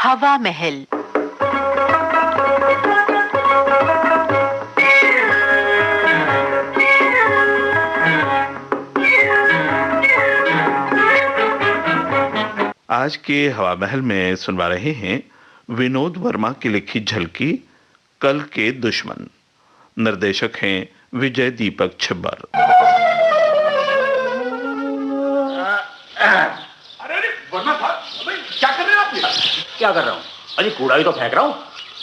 हवा महल। आज के हवा महल में सुनवा रहे हैं विनोद वर्मा की लिखी झलकी कल के दुश्मन। निर्देशक हैं विजय दीपक छिब्बर। अरे वर्मा साहब, क्या कर रहे हैं आप? क्या कर रहा हूँ? अरे कूड़ा ही तो फेंक रहा हूँ।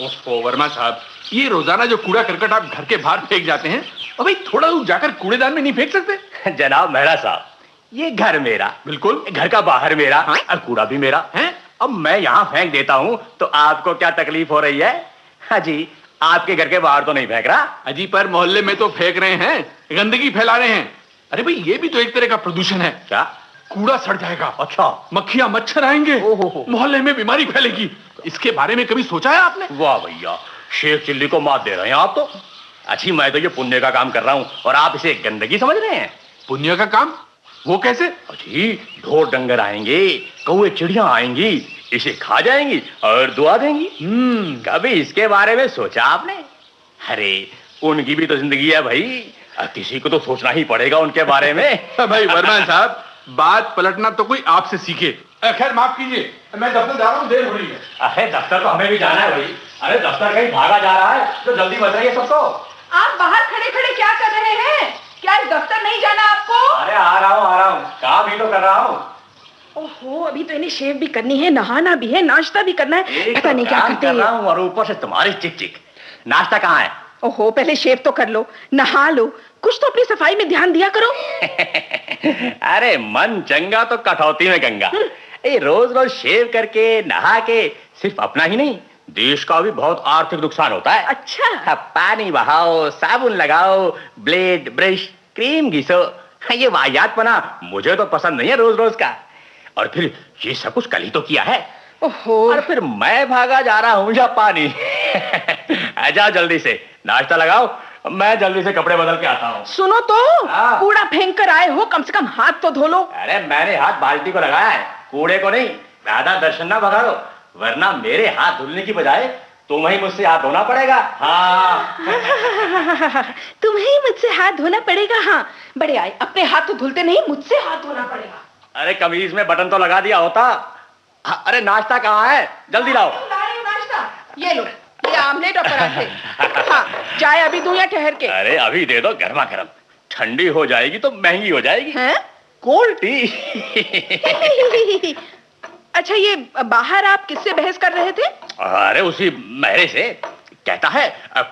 ओहो वर्मा साहब, ये रोजाना जो कूड़ा करकट आप घर के बाहर फेंक जाते हैं, और भाई थोड़ा दूर जाकर कूड़ेदान में नहीं फेंक सकते? जनाब मेहरा साहब, ये घर मेरा, बिल्कुल घर का बाहर मेरा, हाँ? और कूड़ा भी मेरा है। अब मैं यहाँ फेंक देता हूँ तो आपको क्या तकलीफ हो रही है? हाँ जी, आपके घर के बाहर तो नहीं फेंक रहा। अजी पर मोहल्ले में तो फेंक रहे हैं, गंदगी फैला रहे हैं। अरे भाई ये भी तो एक तरह का प्रदूषण है। क्या? कूड़ा सड़ जाएगा, अच्छा, मक्खियां मच्छर आएंगे, मोहल्ले में बीमारी फैलेगी। इसके बारे में कभी सोचा है आपने? वाह भैया, शेख चिल्ली को मात दे रहे हैं आप तो। अच्छी, मैं तो ये पुण्य का काम कर रहा हूँ और आप इसे गंदगी समझ रहे हैं। पुण्य का काम? वो कैसे? अजी, ढोर डंगर आएंगे, कौवे चिड़िया आएंगी, इसे खा जाएंगी और दुआ देंगी। कभी इसके बारे में सोचा आपने? अरे उनकी भी तो जिंदगी है भाई, किसी को तो सोचना ही पड़ेगा उनके बारे में। भाई वर्मा साहब, बात पलटना तो कोई आपसे सीखे। खैर माफ कीजिए, मैं दफ्तर जा रहा हूँ, देर हो रही है। अरे दफ्तर तो हमें भी जाना है भाई। अरे दफ्तर कहीं भागा जा रहा है तो जल्दी बताइए सबको। आप बाहर खड़े खड़े क्या कर रहे हैं? क्या इस दफ्तर नहीं जाना आपको? अरे आ रहा हूँ, काम ही तो कर रहा हूँ। ओहो, अभी तो इन्हें शेव भी करनी है, नहाना भी है, नाश्ता भी करना है, पता नहीं क्या करते हैं। और ऊपर से तुम्हारी चिक चिक। नाश्ता कहाँ है? ओहो, पहले शेव तो कर लो, नहा लो, कुछ तो अपनी सफाई में ध्यान दिया करो। अरे मन चंगा तो कटौती में गंगा। ये रोज रोज शेव करके नहा के सिर्फ अपना ही नहीं, देश का भी बहुत आर्थिक नुकसान होता है। अच्छा, पानी बहाओ, साबुन लगाओ, ब्लेड, ब्रश, क्रीम घिसो, ये वाहियातपना मुझे तो पसंद नहीं है रोज रोज का। और फिर ये सब कुछ कल ही तो किया है। ओहो, और फिर मैं भागा जा रहा हूँ जापानी। जाओ जल्दी से नाश्ता लगाओ, मैं जल्दी से कपड़े बदल के आता हूँ। सुनो तो, कूड़ा फेंक कर आए हो, कम से कम हाथ तो धो लो। अरे मैंने हाथ बाल्टी को लगाया है, कूड़े को नहीं। ज्यादा दर्शन ना भगा दो, वरना मेरे हाथ धुलने की बजाय तुम्हें ही मुझसे हाथ धोना पड़ेगा। हाँ। तुम्हें मुझसे हाथ धोना पड़ेगा? हाँ, बड़े आए, अपने हाथ तो धुलते नहीं, मुझसे हाथ धोना पड़ेगा। अरे कमीज में बटन तो लगा दिया होता। अरे नाश्ता कहाँ है? जल्दी लाओ। नाश्ता ये लो, ये आमलेट और पराठे। हाँ, चाय अभी दूं या ठहर के? अरे अभी दे दो, गर्मा गर्म। ठंडी हो जाएगी तो महंगी हो जाएगी। हैं? Cold T. अच्छा, ये बाहर आप किससे बहस कर रहे थे? अरे उसी महरे से। कहता है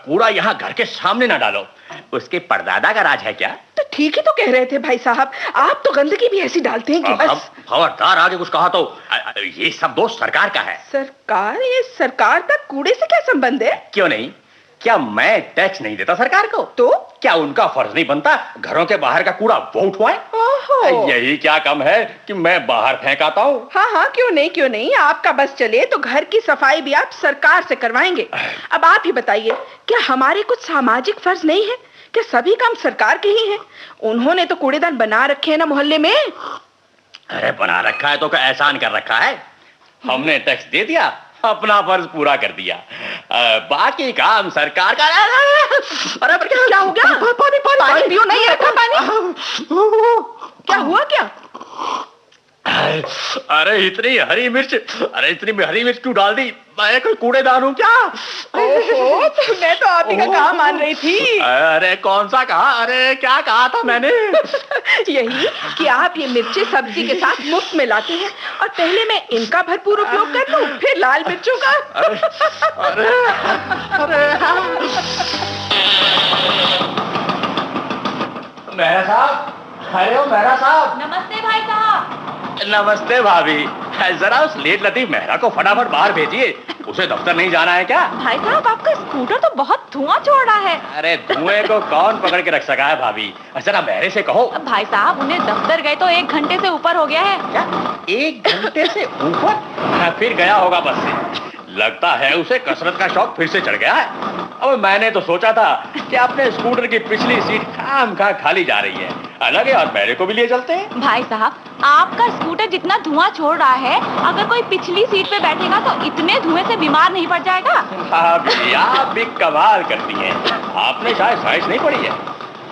कूड़ा यहाँ घर के सामने ना डालो, उसके परदादा का राज है क्या? तो ठीक ही तो कह रहे थे भाई साहब, आप तो गंदगी भी ऐसी डालते हैं कि बस। खबरदार आगे कुछ कहा तो ये सब दोष सरकार का है। सरकार? ये सरकार का कूड़े से क्या संबंध है? क्यों नहीं? क्या मैं टैक्स नहीं देता सरकार को? तो क्या उनका फर्ज नहीं बनता घरों के बाहर का कूड़ा वो उठवाएं? यही क्या कम है कि मैं बाहर फेंक आता हूँ। हाँ हाँ, क्यों नहीं, आपका बस चले तो घर की सफाई भी आप सरकार से करवाएंगे। अब आप ही बताइए, क्या हमारे कुछ सामाजिक फर्ज नहीं है? क्या सभी काम सरकार के ही हैं? उन्होंने तो कूड़ेदान बना रखे हैं ना मोहल्ले में। अरे बना रखा है तो क्या एहसान कर रखा है? हमने टैक्स दे दिया, अपना फर्ज पूरा कर दिया, बाकी काम सरकार का। अरे क्या हो गया? पानी पियो, नहीं रखा पानी? क्या हुआ क्या? अरे इतनी हरी मिर्च क्यों डाल दी? मैं कोई कूड़ेदान हूँ क्या? ओहो, तो मैं तो आप ही का कहा मान रही थी। अरे कौन सा कहा? अरे क्या कहा था मैंने? यही कि आप ये मिर्ची सब्जी के साथ मुफ्त में लाते हैं, और पहले मैं इनका भरपूर उपयोग कर लूं, फिर लाल मिर्चों का। अरे मेहरा साहब, अरे ओ मेहरा साहब। नमस्ते भाई साहब। नमस्ते भाभी। जरा उस लेट लतीफ मेहरा को फटाफट बाहर भेजिए, उसे दफ्तर नहीं जाना है क्या? भाई साहब, आपका स्कूटर तो बहुत धुआं छोड़ रहा है। अरे धुएं को कौन पकड़ के रख सका है भाभी? जरा मेहरे से कहो। भाई साहब, उन्हें दफ्तर गए तो 1 घंटे से ऊपर हो गया है। क्या 1 घंटे से ऊपर? फिर गया होगा बस से। लगता है उसे कसरत का शौक फिर से चढ़ गया है। अब मैंने तो सोचा था कि अपने स्कूटर की पिछली सीट खाम खा खाली जा रही है, अलग है और मेरे को भी लिए चलते हैं। भाई साहब, आपका स्कूटर जितना धुआं छोड़ रहा है, अगर कोई पिछली सीट पे बैठेगा तो इतने धुएं से बीमार नहीं पड़ जाएगा? आप भी कमाल करती हैं। आपने शायद साइंस नहीं पढ़ी है।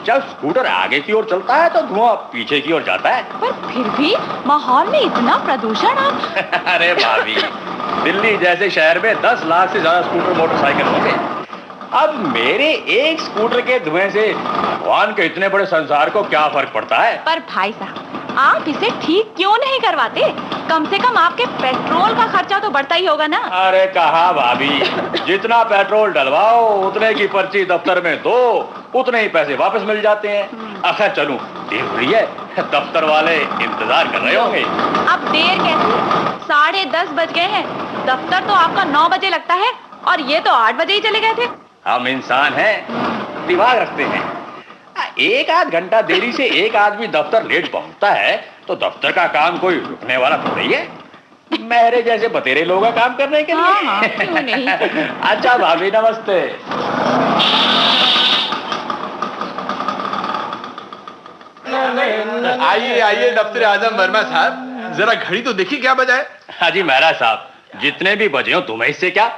जब स्कूटर आगे की ओर चलता है तो धुआं पीछे की ओर जाता है। पर फिर भी माहौल में इतना प्रदूषण आप। अरे भाभी, दिल्ली जैसे शहर में 10 लाख से ज्यादा स्कूटर मोटरसाइकिल होंगे। अब मेरे एक स्कूटर के धुएं से भगवान के इतने बड़े संसार को क्या फर्क पड़ता है? पर भाई साहब, आप इसे ठीक क्यों नहीं करवाते? कम से कम आपके पेट्रोल का खर्चा तो बढ़ता ही होगा ना। अरे कहा भाभी, जितना पेट्रोल डलवाओ उतने की पर्ची दफ्तर में दो, उतने ही पैसे वापस मिल जाते हैं। अच्छा चलूं, देर हो रही है, दफ्तर वाले इंतजार कर रहे होंगे। अब देर कैसी? 10:30 बज गए हैं। दफ्तर तो आपका 9 बजे लगता है और ये तो 8 बजे ही चले गए थे। हम इंसान हैं, दिमाग रखते हैं। एक आध घंटा देरी से एक आदमी दफ्तर लेट पहुंचता है तो दफ्तर का काम कोई रुकने वाला थोड़ी है। मेरे जैसे बतेरे लोगों का काम करने के लिए। हाँ, क्यों नहीं। अच्छा भाभी, नमस्ते। आइए आइए दफ्तर आजम वर्मा साहब, जरा घड़ी तो देखिए क्या बजा है। हाँ जी महाराज साहब, जितने भी बजे हो तुम्हें इससे क्या।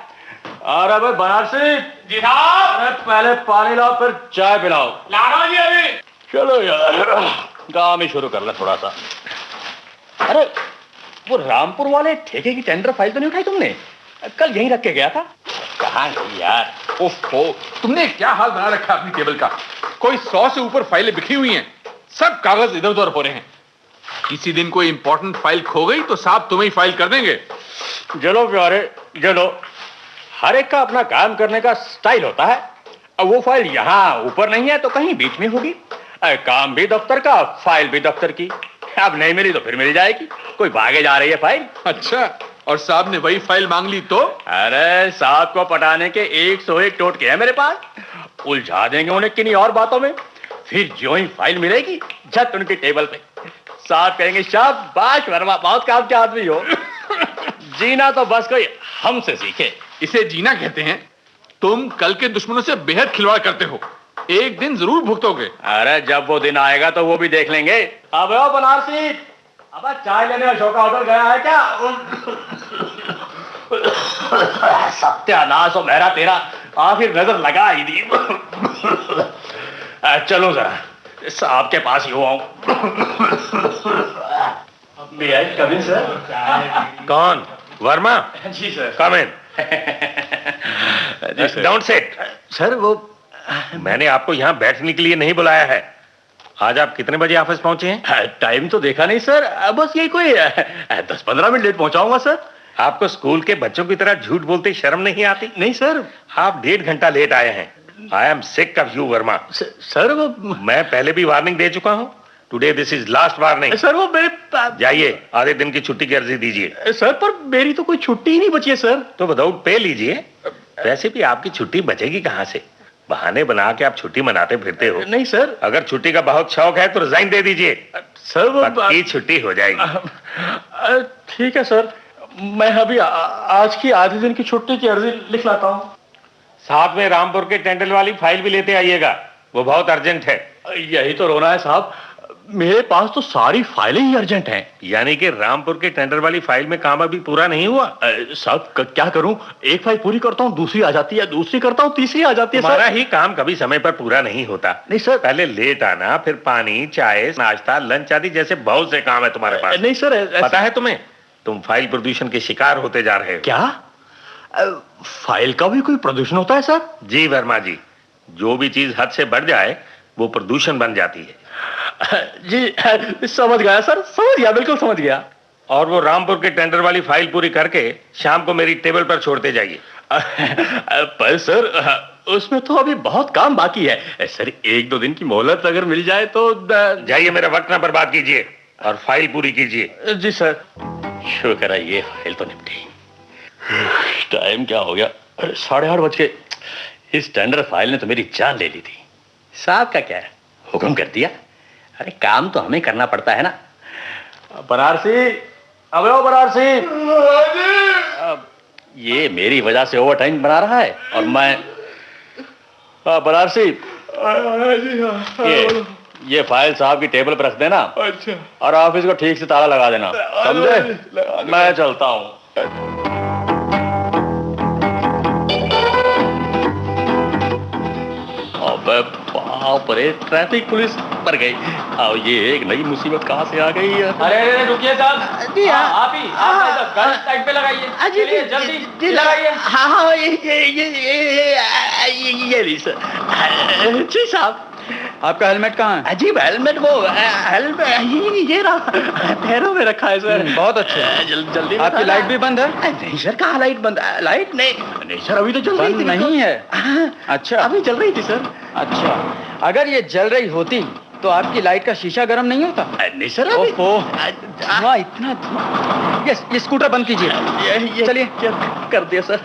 और अब बनारसी जी साहब, अरे पहले पानी लाओ फिर चाय पिलाओ। ला रहा हूं जी अभी। चलो यार, काम ही शुरू कर ले थोड़ा सा। अरे वो रामपुर वाले ठेके की टेंडर फाइल तो नहीं उठाई तुमने? कल यहीं रख के गया था। कहाँ गई यार? ओहो, तुमने क्या हाल बना रखा अपनी टेबल का। कोई 100 से ऊपर फाइलें बिखरी हुई हैं, सब कागज इधर उधर हो रहे हैं। किसी दिन कोई इंपॉर्टेंट फाइल खो गई तो साहब तुम्हें ही फाइल कर देंगे। चलो प्यारे चलो, हर एक का अपना काम करने का स्टाइल होता है। अब वो फाइल यहाँ ऊपर नहीं है तो कहीं बीच में होगी। काम भी दफ्तर का, फाइल भी दफ्तर की। अब नहीं मिली तो फिर मिल जाएगी। कोई भागे जा रही है फाइल। अच्छा, और साहब ने वही फाइल मांग ली तो? अरे साहब को पटाने के 101 टोटके हैं मेरे पास। उलझा देंगे उन्हें किन्हीं और बातों में। फिर जो ही फाइल मिलेगी झट उनकी टेबल पे, साहब कहेंगे शाबाश वर्मा, बहुत काम के आदमी हो। जीना तो बस कोई हमसे सीखे। इसे जीना कहते हैं। तुम कल के दुश्मनों से बेहद खिलवाड़ करते हो, एक दिन जरूर भुगतोगे। अरे जब वो दिन आएगा तो वो भी देख लेंगे। अब आओ बनारसी, अब चाय लेने अशोका होटल गया है क्या? सत्यानाश हो मेरा तेरा, आखिर नजर लगा ही दी। चलो जरा साहब के पास ही हो आऊं। Coming sir. कौन? वर्मा? जी sir. Come in. Don't sit. Sir वो मैंने आपको यहाँ बैठने के लिए नहीं बुलाया है। आज आप कितने बजे ऑफिस पहुंचे हैं? टाइम तो देखा नहीं सर, बस यही कोई 10-15 मिनट लेट पहुंचाऊंगा सर। आपको स्कूल के बच्चों की तरह झूठ बोलते शर्म नहीं आती? नहीं सर। आप 1.5 घंटा लेट आए हैं। I am sick of you Verma. Sir वो मैं पहले भी वार्निंग दे चुका हूँ। Today this is last warning. Sir वो मेरे जाइए, आधे दिन की छुट्टी की अर्जी दीजिए। सर पर मेरी तो कोई छुट्टी ही नहीं बची है सर। तो विदाउट पे लीजिए। वैसे भी आपकी छुट्टी बचेगी कहाँ से? बहाने बना के आप छुट्टी मनाते फिरते हो। नहीं सर। अगर छुट्टी का बहुत शौक है तो रिजाइन दे दीजिए। सर वो पक्की छुट्टी हो जाएगी। ठीक है सर, मैं अभी आज की आधे दिन की छुट्टी की अर्जी लिख लाता हूँ। साथ में रामपुर के टेंडर वाली फाइल भी लेते आइएगा, वो बहुत अर्जेंट है। यही तो रोना है साहब, मेरे पास तो सारी फाइलें ही अर्जेंट हैं। यानी कि रामपुर के टेंडर वाली फाइल में काम अभी पूरा नहीं हुआ? साहब क्या करूं, एक फाइल पूरी करता हूं दूसरी आ जाती है, दूसरी करता हूं तीसरी आ जाती है। हमारा ही काम कभी समय पर पूरा नहीं होता। नहीं सर। पहले लेट आना, फिर पानी, चाय, नाश्ता, लंच आदि जैसे बहुत से काम है तुम्हारे पास। नहीं सर। पता है तुम्हें, तुम फाइल प्रदूषण के शिकार होते जा रहे हो। क्या फाइल का भी कोई प्रदूषण होता है सर? जी वर्मा जी, जो भी चीज हद से बढ़ जाए वो प्रदूषण बन जाती है। जी समझ गया सर, समझ गया, बिल्कुल समझ गया। और वो रामपुर के टेंडर वाली फाइल पूरी करके शाम को मेरी टेबल पर छोड़ते जाइए। पर सर उसमें तो अभी बहुत काम बाकी है सर, 1-2 दिन की मोहलत अगर मिल जाए तो। जाइए, मेरा वक्त ना बर्बाद कीजिए और फाइल पूरी कीजिए। जी सर। शुक्र है ये फाइल तो निपटी। टाइम क्या हो गया? 8:30 बज के। इस टेंडर फाइल ने तो मेरी जान ले ली थी। साहब का क्या है, हुक्म कर दिया। अरे काम तो हमें करना पड़ता है ना। बनारसी, अब आओ बनारसी। ये मेरी वजह से ओवर टाइम बना रहा है और मैं बनारसी, ये ये फाइल साहब की टेबल पर रख देना। अच्छा। और ऑफिस को ठीक से ताला लगा देना, समझे? मैं चलता हूँ। अबे बाप रे, ट्रैफिक पुलिस पर गई। अब ये एक नई मुसीबत कहाँ से आ गई है? अरे रुकिए साहब। जी हाँ। आप ही गलत साइड पे लगाइए। चलिए जल्दी लगाइए। हाँ ये ली सर। जी साहब। आपका हेलमेट कहाँ है? अजीब हेलमेट, वो हेलमेट ये रहा, पैरों में रखा है सर। बहुत अच्छे। जल्दी आपकी लाइट भी बंद है? नहीं सर, कहाँ लाइट बंद? लाइट नहीं सर, अभी तो चल रही थी। नहीं है? अच्छा, अभी चल रही थी सर। अच्छा। अगर ये जल रही होती तो आपकी लाइट का शीशा गर्म नहीं होता? नहीं सर, अभी धुआं, इतना धुआं। ये स्कूटर बंद कीजिए। चलिए। क्या कर दिया सर?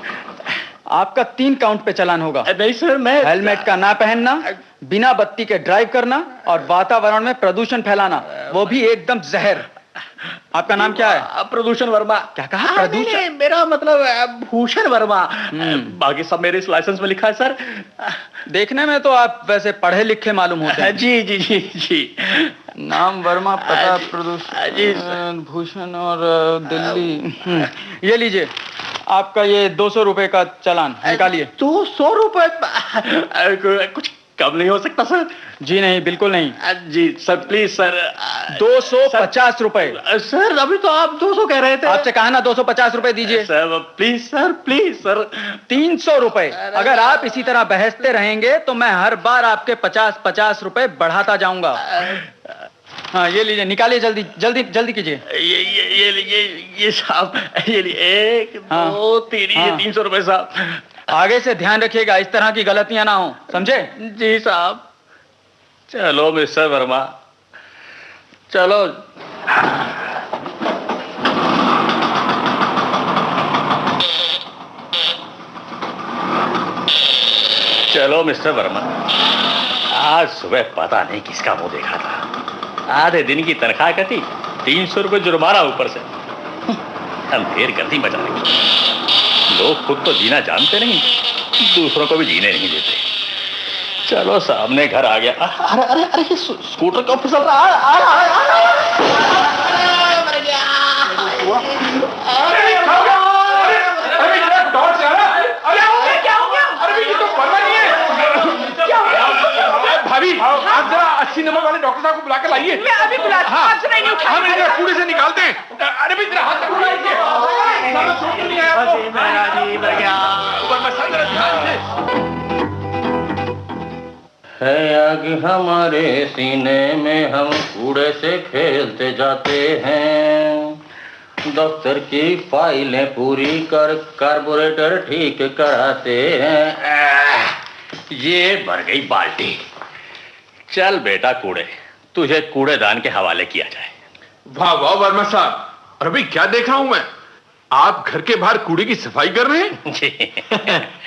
आपका 3 काउंट पे चालान होगा। नहीं सर, मैं हेलमेट का ना पहनना, बिना बत्ती के ड्राइव करना और वातावरण में प्रदूषण फैलाना, वो भी एकदम जहर। आपका नाम क्या है? प्रदूषण वर्मा। क्या कहा? प्रदूषण? नहीं, मेरा मतलब भूषण वर्मा। बाकी सब मेरे इस लाइसेंस में लिखा है सर। देखने में तो आप वैसे पढ़े लिखे मालूम होते हैं। जी जी जी जी। नाम वर्मा, पता जी प्रदूषण, भूषण और दिल्ली। ये लीजिए, आपका ये 200 रुपए का चालान निकालिए। 200 रुपए? कुछ कम नहीं हो सकता सर? जी नहीं, बिल्कुल नहीं। जी सर, प्लीज सर। 250 रुपए। सर अभी तो आप 200 कह रहे थे। आपसे कहा ना 250 रुपए दीजिए। Sir please sir, please sir. 300 रुपए। अगर आप इसी तरह बहसते रहेंगे तो मैं हर बार आपके 50-50 रुपए बढ़ाता जाऊंगा। हाँ, ये लीजिए, निकालिए, जल्दी जल्दी जल्दी कीजिए। ये साहब, ये 1 2 3, ये 300 रुपए साहब। आगे से ध्यान रखिएगा, इस तरह की गलतियां ना हो, समझे? जी साहब। चलो मिस्टर वर्मा, चलो। चलो मिस्टर वर्मा, आज सुबह पता नहीं किसका मुंह देखा था। आधे दिन की तनख्वाह कटी, 300 रुपए जुर्माना ऊपर से। हम ढेर गर्दी मचा रही। लोग खुद तो जीना जानते नहीं, दूसरों को भी जीने नहीं देते। चलो सामने घर आ गया। अरे अरे अरे, ये स्कूटर क्यों फिसल रहा है? भाभी, आप जरा 80 नंबर वाले डॉक्टर साहब को बुलाकर लाइए। मैं अभी बुलाता हूँ। आप जरा इन्हें उठाइए। हम इन्हें कूड़े से निकालते हैं। अरे भाई, जरा हाथ उठाइए। है आग हमारे सीने में, हम कूड़े से खेलते जाते हैं। दफ्तर की फाइलें पूरी कर कार्बोरेटर ठीक कराते हैं। ये भर गई बाल्टी। चल बेटा कूड़े, तुझे कूड़ेदान के हवाले किया जाए। वाह वाह वर्मा साहब, अरे भाई क्या देख रहा हूं मैं? आप घर के बाहर कूड़े की सफाई कर रहे हैं?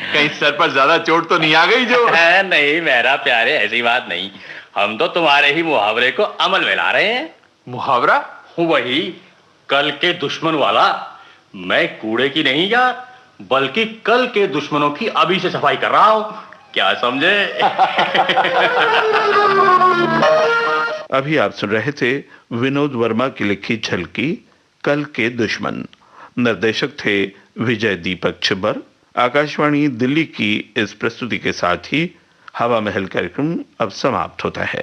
कहीं सर पर ज्यादा चोट तो नहीं आ गई जो? नहीं मेरा प्यारे, ऐसी बात नहीं। हम तो तुम्हारे ही मुहावरे को अमल में ला रहे हैं। मुहावरा? वही कल के दुश्मन वाला। मैं कूड़े की नहीं यार, बल्कि कल के दुश्मनों की अभी से सफाई कर रहा हूं। क्या समझे? अभी आप सुन रहे थे विनोद वर्मा की लिखी झलकी कल के दुश्मन। निर्देशक थे विजय दीपक छिब्बर। आकाशवाणी दिल्ली की इस प्रस्तुति के साथ ही हवा महल कार्यक्रम अब समाप्त होता है।